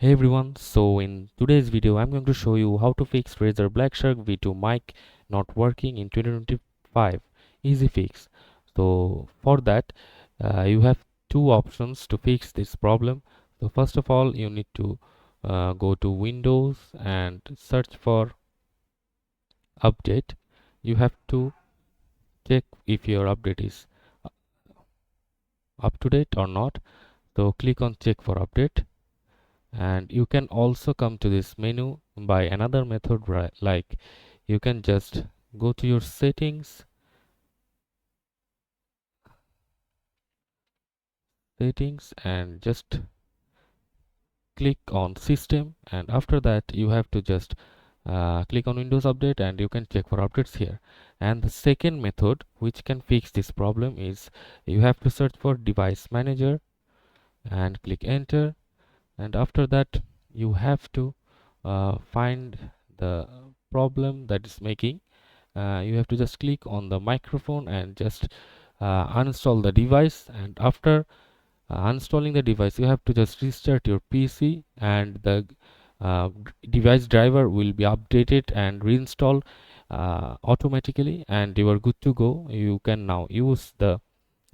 Hey everyone, so in today's video I'm going to show you how to fix Razer Blackshark V2 mic not working in 2025. Easy fix. So for that you have two options to fix this problem. So first of all you need to go to Windows and search for update. You have to check if your update is up to date or not. So click on check for update. And you can also come to this menu by another method, like you can just go to your settings and just click on system, and after that you have to just click on Windows Update and you can check for updates here. And the second method which can fix this problem is you have to search for device manager and click enter, and after that you have to find the problem that is making. You have to just click on the microphone and just uninstall the device, and after uninstalling the device you have to just restart your PC, and the device driver will be updated and reinstalled automatically, and you are good to go. You can now use the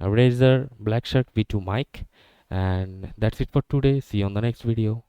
Razer Blackshark V2 mic. And that's it for today. See you on the next video.